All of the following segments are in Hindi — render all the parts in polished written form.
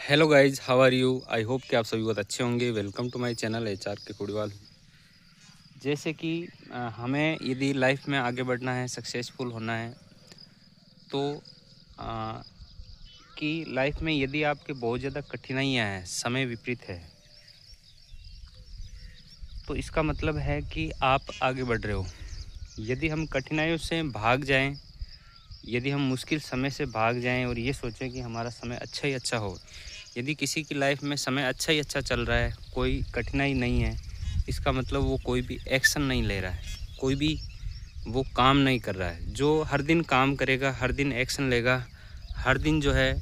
Hello guys, how are you. I hope कि आप सभी बहुत अच्छे होंगे। Welcome to my channel HR के कुड़ीवाल। जैसे कि हमें यदि लाइफ में आगे बढ़ना है, सक्सेसफुल होना है, तो अ, कि लाइफ में यदि आपके बहुत ज़्यादा कठिनाइयाँ हैं, समय विपरीत है, तो इसका मतलब है कि आप आगे बढ़ रहे हो। यदि हम कठिनाइयों से भाग जाएं, यदि हम मुश्किल समय से भाग जाएं और ये सोचें कि हमारा समय अच्छा ही अच्छा हो, यदि किसी की लाइफ में समय अच्छा ही अच्छा चल रहा है, कोई कठिनाई नहीं है, इसका मतलब वो कोई भी एक्शन नहीं ले रहा है, कोई भी वो काम नहीं कर रहा है। जो हर दिन काम करेगा, हर दिन एक्शन लेगा, हर दिन जो है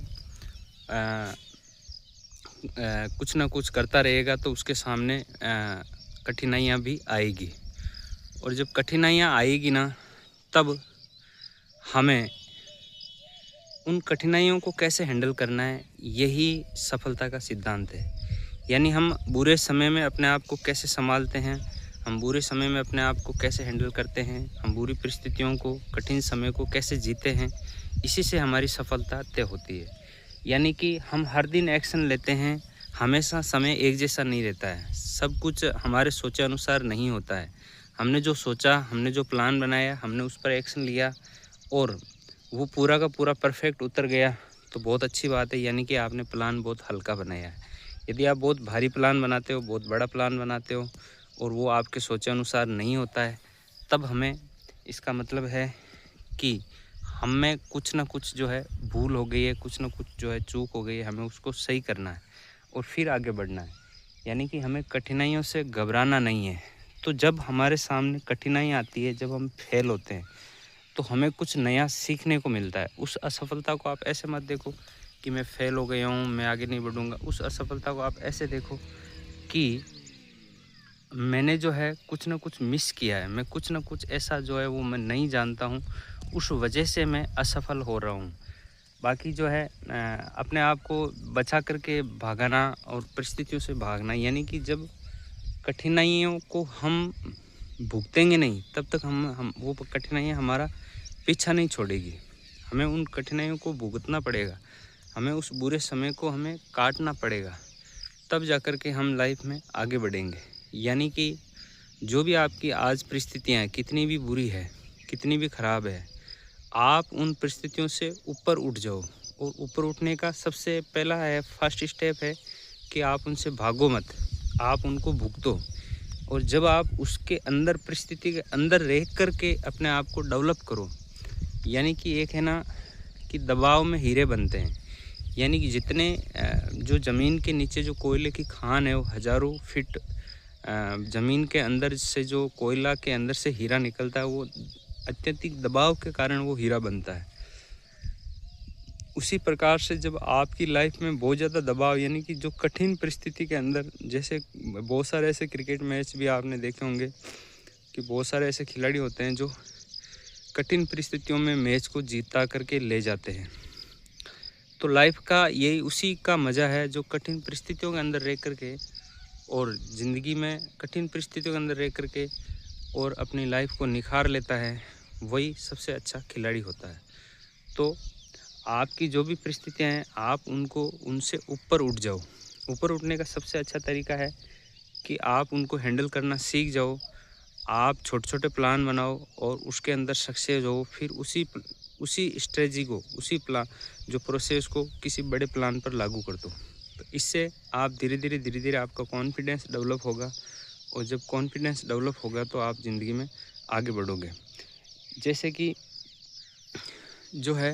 कुछ ना कुछ करता रहेगा, तो उसके सामने कठिनाइयाँ भी आएगी। और जब कठिनाइयाँ आएगी ना, तब हमें उन कठिनाइयों को कैसे हैंडल करना है, यही सफलता का सिद्धांत है। यानी हम बुरे समय में अपने आप को कैसे संभालते हैं, हम बुरे समय में अपने आप को कैसे हैंडल करते हैं, हम बुरी परिस्थितियों को, कठिन समय को कैसे जीते हैं, इसी से हमारी सफलता तय होती है। यानी कि हम हर दिन एक्शन लेते हैं, हमेशा समय एक जैसा नहीं रहता है, सब कुछ हमारे सोचे अनुसार नहीं होता है। हमने जो सोचा, हमने जो प्लान बनाया, हमने उस पर एक्शन लिया और वो पूरा का पूरा परफेक्ट उतर गया, तो बहुत अच्छी बात है। यानी कि आपने प्लान बहुत हल्का बनाया है। यदि आप बहुत भारी प्लान बनाते हो, बहुत बड़ा प्लान बनाते हो और वो आपके सोचे अनुसार नहीं होता है, तब हमें इसका मतलब है कि हम में कुछ ना कुछ जो है भूल हो गई है, कुछ ना कुछ जो है चूक हो गई है, हमें उसको सही करना है और फिर आगे बढ़ना है। यानी कि हमें कठिनाइयों से घबराना नहीं है। तो जब हमारे सामने कठिनाई आती है, जब हम फेल होते हैं, तो हमें कुछ नया सीखने को मिलता है। उस असफलता को आप ऐसे मत देखो कि मैं फ़ेल हो गया हूँ, मैं आगे नहीं बढ़ूँगा। उस असफलता को आप ऐसे देखो कि मैंने जो है कुछ न कुछ मिस किया है, मैं कुछ न कुछ ऐसा जो है वो मैं नहीं जानता हूँ, उस वजह से मैं असफल हो रहा हूँ। बाकी जो है अपने आप को बचा कर के भागना और परिस्थितियों से भागना, यानी कि जब कठिनाइयों को हम भुगतेंगे नहीं, तब तक हम वो कठिनाइयाँ हमारा पीछा नहीं छोड़ेगी। हमें उन कठिनाइयों को भुगतना पड़ेगा, हमें उस बुरे समय को हमें काटना पड़ेगा, तब जाकर के हम लाइफ में आगे बढ़ेंगे। यानी कि जो भी आपकी आज परिस्थितियाँ हैं, कितनी भी बुरी है, कितनी भी ख़राब है, आप उन परिस्थितियों से ऊपर उठ जाओ। और ऊपर उठने का सबसे पहला है, फर्स्ट स्टेप है कि आप उनसे भागो मत, आप उनको भुगतो। और जब आप उसके अंदर, परिस्थिति के अंदर रह कर के अपने आप को डेवलप करो, यानी कि एक है ना कि दबाव में हीरे बनते हैं। यानी कि जितने जो ज़मीन के नीचे जो कोयले की खान है, वो हज़ारों फीट ज़मीन के अंदर से जो कोयला के अंदर से हीरा निकलता है, वो अत्यधिक दबाव के कारण वो हीरा बनता है। उसी प्रकार से जब आपकी लाइफ में बहुत ज़्यादा दबाव, यानी कि जो कठिन परिस्थिति के अंदर, जैसे बहुत सारे ऐसे क्रिकेट मैच भी आपने देखे होंगे कि बहुत सारे ऐसे खिलाड़ी होते हैं जो कठिन परिस्थितियों में मैच को जीता करके ले जाते हैं। तो लाइफ का यही उसी का मज़ा है, जो कठिन परिस्थितियों के अंदर रह कर के और ज़िंदगी में कठिन परिस्थितियों के अंदर रह कर के और अपनी लाइफ को निखार लेता है, वही सबसे अच्छा खिलाड़ी होता है। तो आपकी जो भी परिस्थितियाँ हैं, आप उनको, उनसे ऊपर उठ जाओ। ऊपर उठने का सबसे अच्छा तरीका है कि आप उनको हैंडल करना सीख जाओ। आप छोटे-छोटे प्लान बनाओ और उसके अंदर सक्सेस हो, फिर उसी स्ट्रेटजी को, उसी प्लान, जो प्रोसेस को किसी बड़े प्लान पर लागू कर दो। तो इससे आप धीरे-धीरे आपका कॉन्फिडेंस डेवलप होगा और जब कॉन्फिडेंस डेवलप होगा तो आप ज़िंदगी में आगे बढ़ोगे। जैसे कि जो है